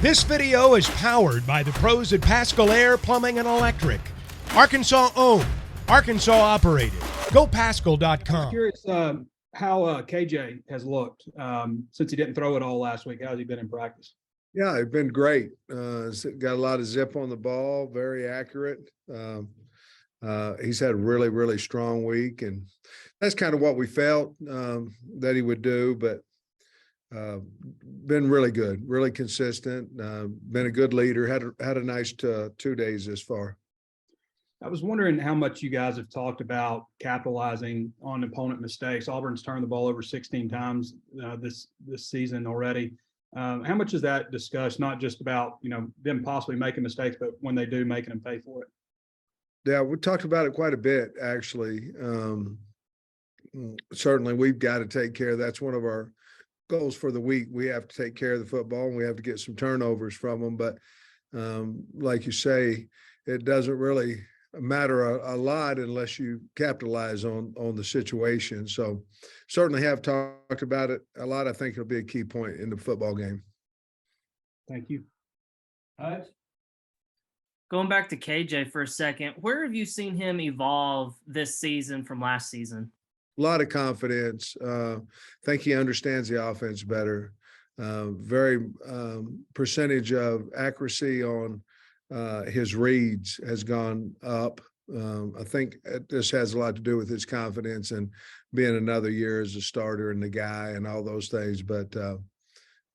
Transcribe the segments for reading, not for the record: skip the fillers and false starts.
This video is powered by the pros at Pascal Air Plumbing and Electric. Arkansas owned, Arkansas operated. GoPascal.com. I'm curious how KJ has looked since he didn't throw it all last week. How's he been in practice? Yeah, it's been great. Got a lot of zip on the ball, very accurate. He's had a really, really strong week, and that's kind of what we felt that he would do, but been really good, really consistent, been a good leader, had a nice 2 days this far. I was wondering how much you guys have talked about capitalizing on opponent mistakes. Auburn's turned the ball over 16 times this season already. How much is that discussed, not just about, them possibly making mistakes, but when they do, making them pay for it? Yeah, we talked about it quite a bit, actually. Certainly, we've got to take care. That's one of our goals for the week. We have to take care of the football, and we have to get some turnovers from them. But like you say, it doesn't really matter a lot unless you capitalize on the situation. So certainly have talked about it a lot. I think it'll be a key point in the football game. Thank you. Going back to KJ for a second, where have you seen him evolve this season from last season? A lot of confidence. Think he understands the offense better. Very percentage of accuracy on his reads has gone up. I think this has a lot to do with his confidence and being another year as a starter and the guy and all those things. But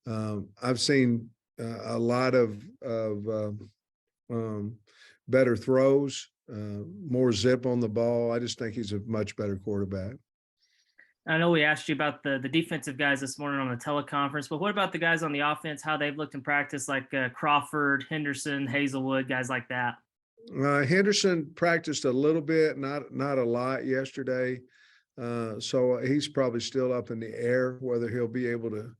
I've seen a lot of better throws, more zip on the ball. I just think he's a much better quarterback. I know we asked you about the defensive guys this morning on the teleconference, but what about the guys on the offense, how they've looked in practice, like Crawford, Henderson, Hazelwood, guys like that? Henderson practiced a little bit, not a lot yesterday. So he's probably still up in the air whether he'll be able to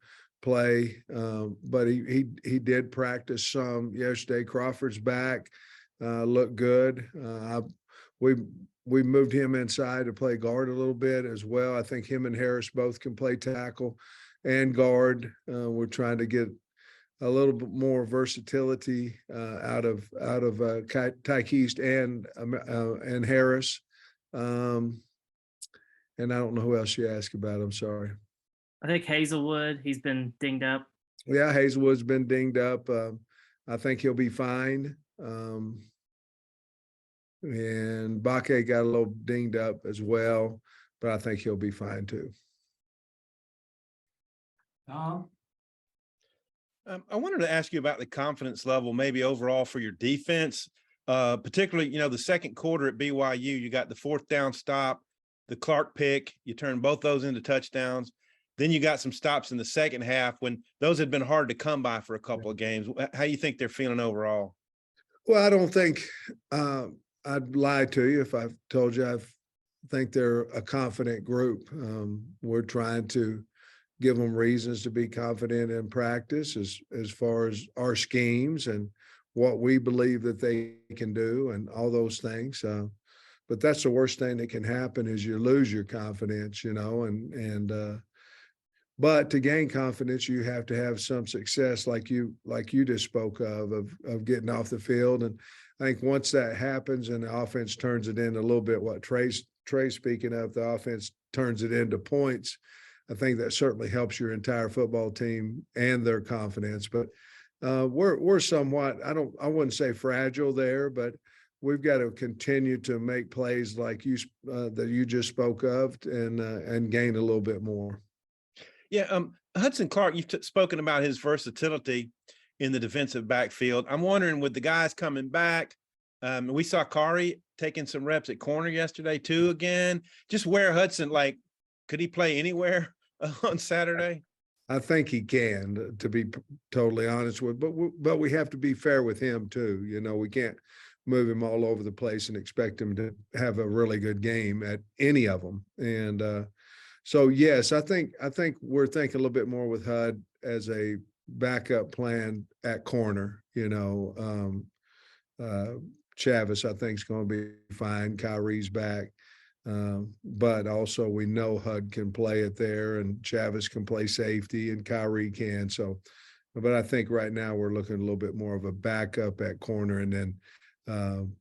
play. But he did practice some yesterday. Crawford's back, looked good. We moved him inside to play guard a little bit as well. I think him and Harris both can play tackle and guard. We're trying to get a little bit more versatility out of Tyke East and Harris. And I don't know who else you asked about. I'm sorry. I think Hazelwood, he's been dinged up. Yeah, Hazelwood's been dinged up. I think he'll be fine. And Bakke got a little dinged up as well, but I think he'll be fine too. I wanted to ask you about the confidence level, maybe overall for your defense, particularly, the second quarter at BYU, you got the 4th down stop, the Clark pick, you turned both those into touchdowns. Then you got some stops in the second half when those had been hard to come by for a couple of games. How do you think they're feeling overall? Well, I don't think I'd lie to you if I told you I think they're a confident group. We're trying to give them reasons to be confident in practice as far as our schemes and what we believe that they can do and all those things. But that's the worst thing that can happen is you lose your confidence, but to gain confidence, you have to have some success like you just spoke of getting off the field. And I think once that happens and the offense turns it into a little bit what Trey's speaking of, the offense turns it into points. I think that certainly helps your entire football team and their confidence. But we're somewhat, I wouldn't say fragile there, but we've got to continue to make plays like that you just spoke of and gain a little bit more. Yeah, Hudson Clark, you've spoken about his versatility in the defensive backfield. I'm wondering, with the guys coming back, we saw Kari taking some reps at corner yesterday too again. Just where Hudson, could he play anywhere on Saturday? I think he can, to be totally honest with, but we have to be fair with him too. We can't move him all over the place and expect him to have a really good game at any of them. And so, yes, I think we're thinking a little bit more with Hud as a backup plan at corner. Chavis, I think, is going to be fine. Kyrie's back. But also we know Hud can play it there and Chavis can play safety and Kyrie can. So But I think right now we're looking a little bit more of a backup at corner and then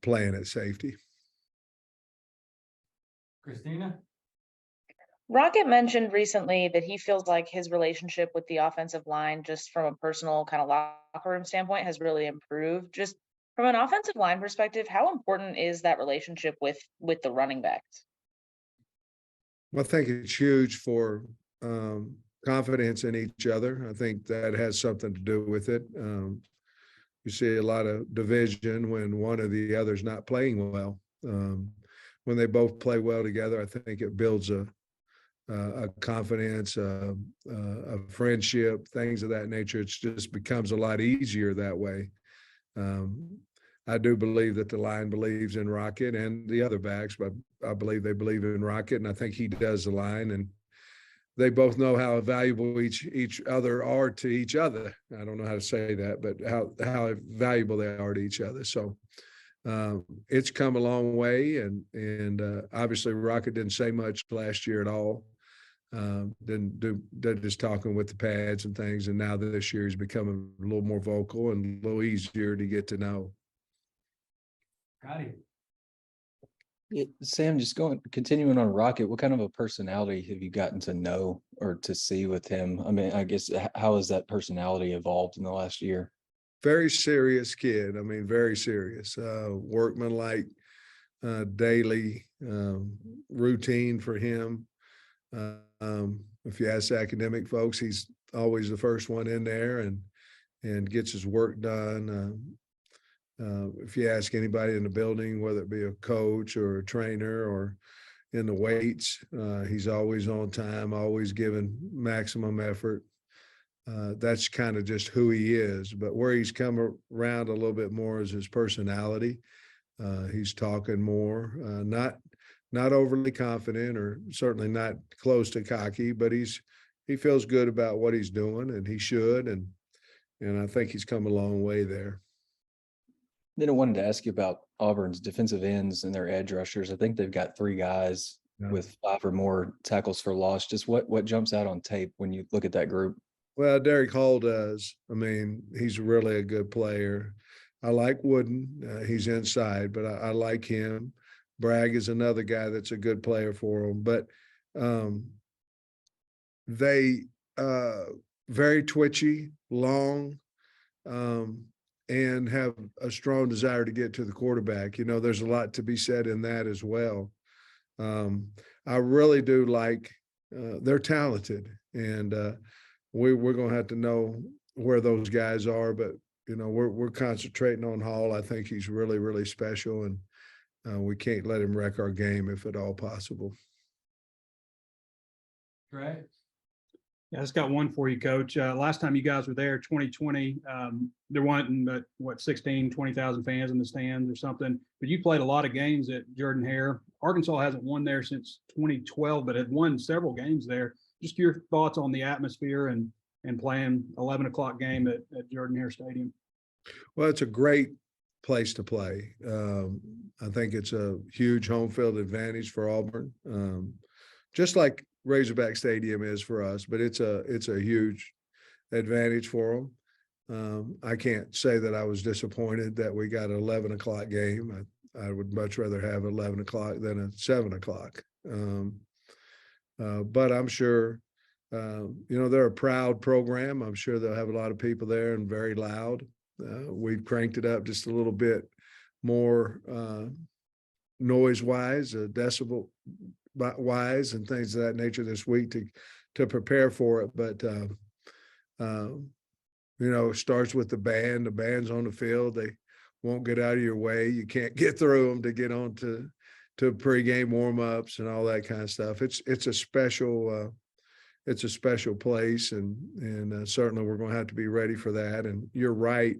playing at safety. Christina? Rocket mentioned recently that he feels like his relationship with the offensive line, just from a personal kind of locker room standpoint, has really improved. Just from an offensive line perspective, how important is that relationship with the running backs? Well, I think it's huge for confidence in each other. I think that has something to do with it. You see a lot of division when one or the other's not playing well. When they both play well together, I think it builds a confidence, a friendship, things of that nature. It just becomes a lot easier that way. I do believe that the line believes in Rocket and the other backs, but I believe they believe in Rocket, and I think he does the line. And they both know how valuable each other are to each other. I don't know how to say that, but how valuable they are to each other. So it's come a long way, and obviously Rocket didn't say much last year at all. They're just talking with the pads and things, and now this year he's becoming a little more vocal and a little easier to get to know. Scotty? Yeah, Sam, just continuing on Rocket, what kind of a personality have you gotten to know or to see with him? I mean, I guess how has that personality evolved in the last year? Very serious kid. I mean, very serious, workmanlike, daily routine for him. If you ask academic folks, he's always the first one in there and gets his work done. If you ask anybody in the building, whether it be a coach or a trainer or in the weights, he's always on time, always giving maximum effort. That's kind of just who he is. But where he's come around a little bit more is his personality. He's talking more, not overly confident or certainly not close to cocky, but he feels good about what he's doing, and he should. And I think he's come a long way there. Then I wanted to ask you about Auburn's defensive ends and their edge rushers. I think they've got 3 guys with 5 or more tackles for loss. Just what jumps out on tape when you look at that group? Well, Derek Hall does. I mean, he's really a good player. I like Wooden. He's inside, but I like him. Bragg is another guy that's a good player for him. But they very twitchy, long, and have a strong desire to get to the quarterback. You know, there's a lot to be said in that as well. I really do like, they're talented, and we're going to have to know where those guys are, but you know, we're concentrating on Hall. I think he's really, really special, and we can't let him wreck our game if at all possible. Right. Yeah, I just got one for you, Coach. Last time you guys were there, 2020, there weren't, 20,000 fans in the stands or something. But you played a lot of games at Jordan-Hare. Arkansas hasn't won there since 2012, but had won several games there. Just your thoughts on the atmosphere and playing 11 o'clock game at Jordan-Hare Stadium. Well, it's a great place to play. I think it's a huge home field advantage for Auburn, just like Razorback Stadium is for us, but it's a huge advantage for them. I can't say that I was disappointed that we got an 11 o'clock game. I would much rather have 11 o'clock than a 7 o'clock. But I'm sure, they're a proud program. I'm sure they'll have a lot of people there and very loud. We've cranked it up just a little bit more noise-wise, decibel wise, and things of that nature this week to prepare for it. But it starts with the band. The band's on the field. They won't get out of your way. You can't get through them to get on to pregame warm-ups and all that kind of stuff. It's a special place, and certainly we're going to have to be ready for that. And you're right.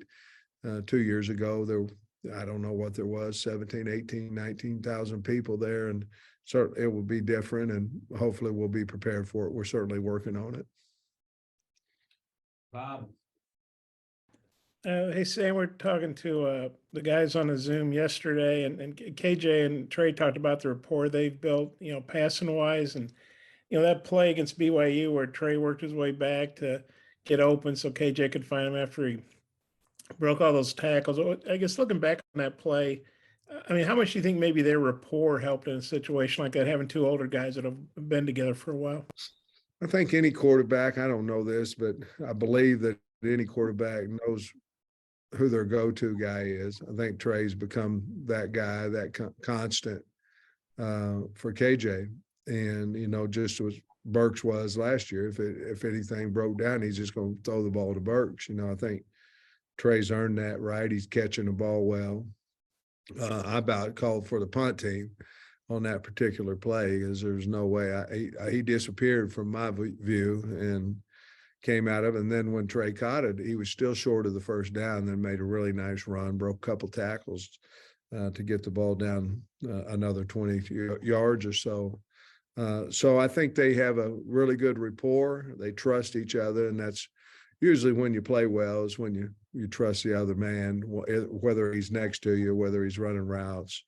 2 years ago, I don't know what there was, 17, 18, 19,000 people there, and certainly it will be different, and hopefully we'll be prepared for it. We're certainly working on it. Bob? Hey, Sam, we're talking to the guys on the Zoom yesterday, and KJ and Trey talked about the rapport they've built, passing wise, and that play against BYU where Trey worked his way back to get open so KJ could find him after he broke all those tackles. I guess looking back on that play, I mean, how much do you think maybe their rapport helped in a situation like that, having two older guys that have been together for a while? I think any quarterback, I don't know this, but I believe that any quarterback knows who their go-to guy is. I think Trey's become that guy, that constant for KJ. And, you know, just as Burks was last year, if anything broke down, he's just going to throw the ball to Burks. You know, I think Trey's earned that right. He's catching the ball well. I about called for the punt team on that particular play, because there's no way he disappeared from my view and came out of it. And then when Trey caught it, he was still short of the first down, then made a really nice run, broke a couple tackles to get the ball down another 20 yards or so. So I think they have a really good rapport. They trust each other, and that's usually when you play well, is when you trust the other man, whether he's next to you, whether he's running routes,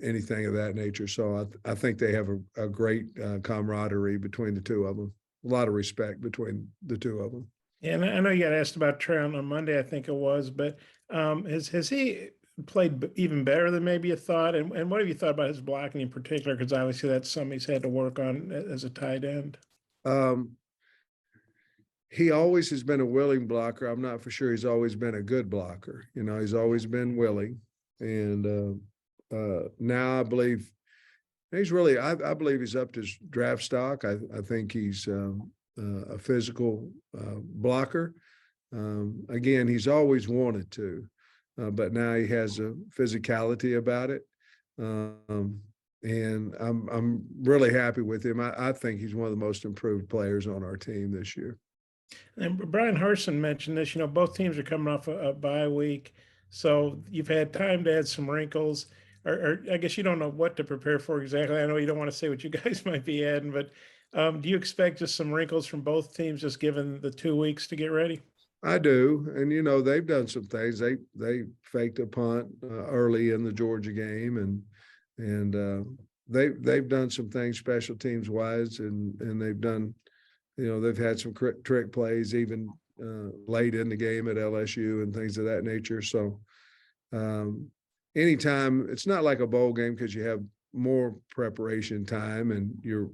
anything of that nature. So I think they have a great camaraderie between the two of them. A lot of respect between the two of them. Yeah, and I know you got asked about Trey on Monday, I think it was, but has he played even better than maybe you thought? And what have you thought about his blocking in particular? Because obviously that's something he's had to work on as a tight end. He always has been a willing blocker. I'm not for sure he's always been a good blocker. You know, he's always been willing. And now I believe he's really, I believe he's upped his draft stock. I think he's a physical blocker. Again, he's always wanted to, but now he has a physicality about it. And I'm really happy with him. I think he's one of the most improved players on our team this year. And Brian Harsin mentioned this, you know, both teams are coming off a bye week. So you've had time to add some wrinkles, or I guess you don't know what to prepare for exactly. I know you don't want to say what you guys might be adding, but do you expect just some wrinkles from both teams, just given the 2 weeks to get ready? I do. And, you know, they've done some things. They faked a punt early in the Georgia game, and they've done some things special teams wise, and they've done, you know, they've had some trick plays even late in the game at LSU and things of that nature. So anytime, it's not like a bowl game because you have more preparation time and you're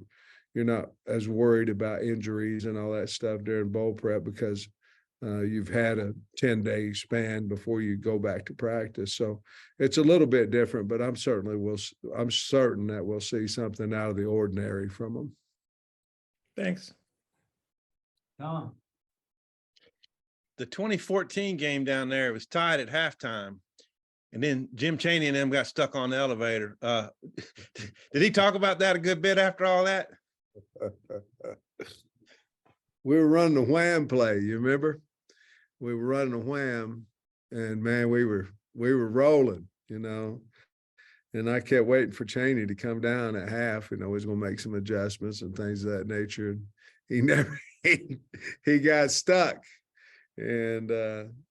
not as worried about injuries and all that stuff during bowl prep because you've had a 10-day span before you go back to practice. So it's a little bit different, but I'm certain that we'll see something out of the ordinary from them. Thanks. Tom. The 2014 game down there, it was tied at halftime. And then Jim Chaney and them got stuck on the elevator. Did he talk about that a good bit after all that? We were running a wham play, you remember? We were running a wham, and man, we were rolling, you know. And I kept waiting for Chaney to come down at half, you know, he's gonna make some adjustments and things of that nature. And he never he got stuck. And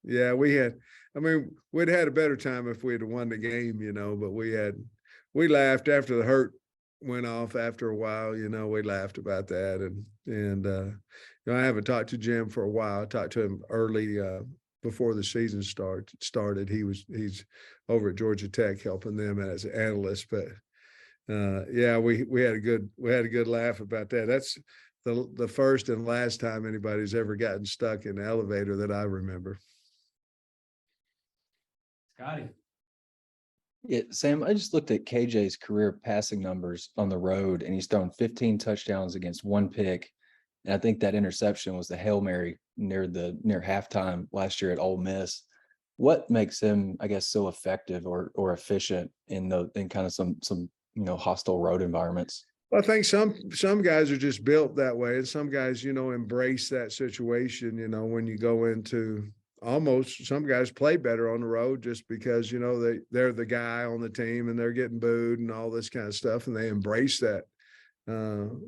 yeah, we'd had a better time if we had won the game, you know, but we laughed after the hurt went off after a while, you know, we laughed about that. And you know, I haven't talked to Jim for a while. I talked to him early before the season started. He's over at Georgia Tech helping them as an analyst. But yeah, we had a good laugh about that. That's the first and last time anybody's ever gotten stuck in the elevator that I remember. Scotty. Yeah, Sam, I just looked at KJ's career passing numbers on the road, and he's thrown 15 touchdowns against 1 pick. And I think that interception was the Hail Mary near halftime last year at Ole Miss. What makes him, I guess, so effective or efficient in kind of some you know, hostile road environments? I think some guys are just built that way, and some guys, you know, embrace that situation. You know, when you go into some guys play better on the road just because, you know, they're the guy on the team and they're getting booed and all this kind of stuff, and they embrace that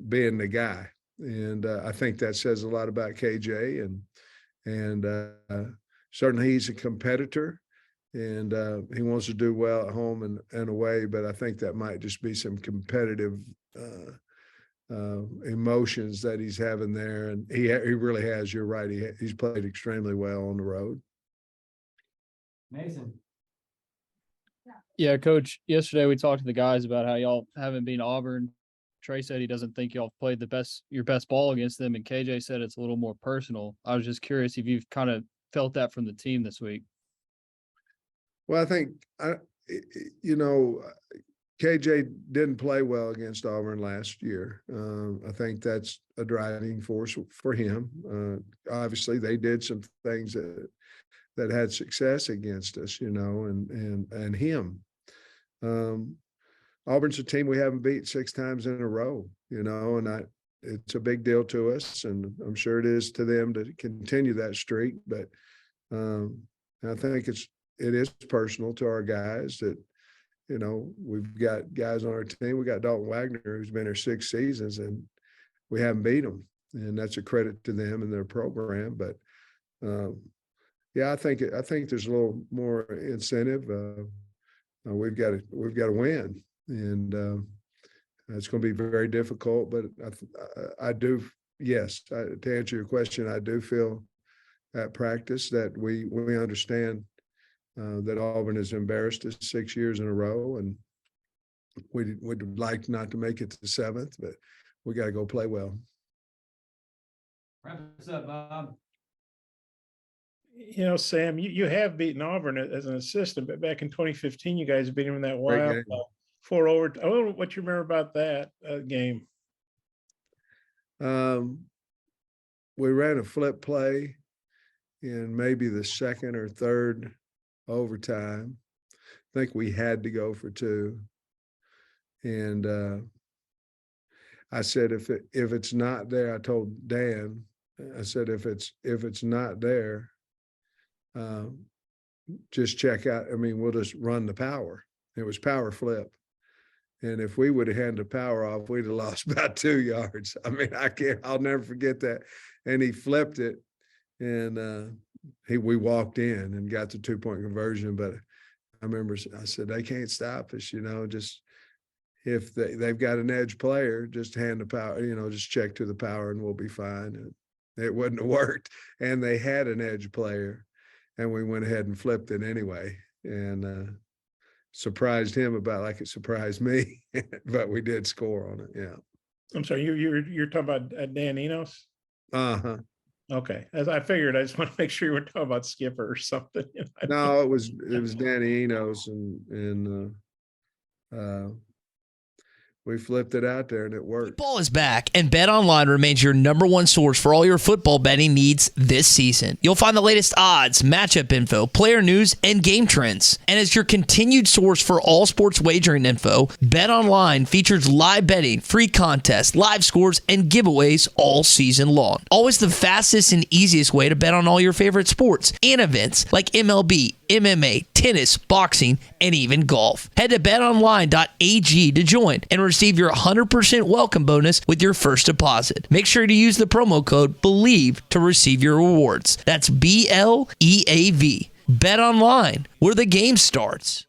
being the guy. And I think that says a lot about KJ, and certainly he's a competitor, and he wants to do well at home and away. But I think that might just be some competitive emotions that he's having there. And he really has, you're right. He's played extremely well on the road. Mason. Yeah, Coach, yesterday we talked to the guys about how y'all haven't been Auburn. Trey said he doesn't think y'all played your best ball against them, and KJ said it's a little more personal. I was just curious if you've kind of felt that from the team this week. Well, I think, KJ didn't play well against Auburn last year. I think that's a driving force for him. Obviously, they did some things that had success against us, and him. Auburn's a team we haven't beat 6 times in a row, and it's a big deal to us, and I'm sure it is to them to continue that streak. But I think it is personal to our guys that, we've got guys on our team. We got Dalton Wagner, who's been here 6 seasons, and we haven't beat them, and that's a credit to them and their program. But yeah, I think there's a little more incentive. We've got to win, and it's going to be very difficult. But I do, yes, to answer your question, I do feel at practice that we understand that Auburn has embarrassed us 6 years in a row, and we'd like not to make it to 7th, but we got to go play well. Wrap us up, Bob. Sam, you have beaten Auburn as an assistant, but back in 2015, you guys beat him in that wild 4 over. I don't know what you remember about that game. We ran a flip play in maybe the 2nd or 3rd overtime. I think we had to go for 2. And I said, if it's not there, I told Dan, I said, if it's not there, just check out. I mean, we'll just run the power. It was power flip. And if we would have handed the power off, we'd have lost about 2 yards. I mean, I'll never forget that. And he flipped it, and we walked in and got the 2-point conversion. But I remember I said, they can't stop us, just if they've got an edge player, just hand the power, just check to the power and we'll be fine. And it wouldn't have worked. And they had an edge player, and we went ahead and flipped it anyway, and surprised him about like it surprised me. But we did score on it. Yeah. I'm sorry, you're talking about Dan Enos? Uh-huh. Okay, as I figured, I just want to make sure you weren't talking about Skipper or something. No, it was Danny Enos, and we flipped it out there and it worked. Football is back, and BetOnline remains your #1 source for all your football betting needs this season. You'll find the latest odds, matchup info, player news, and game trends. And as your continued source for all sports wagering info, BetOnline features live betting, free contests, live scores, and giveaways all season long. Always the fastest and easiest way to bet on all your favorite sports and events like MLB, MMA, tennis, boxing, and even golf. Head to betonline.ag to join and receive your 100% welcome bonus with your first deposit. Make sure to use the promo code BELIEVE to receive your rewards. That's BLEAV. Bet online, where the game starts.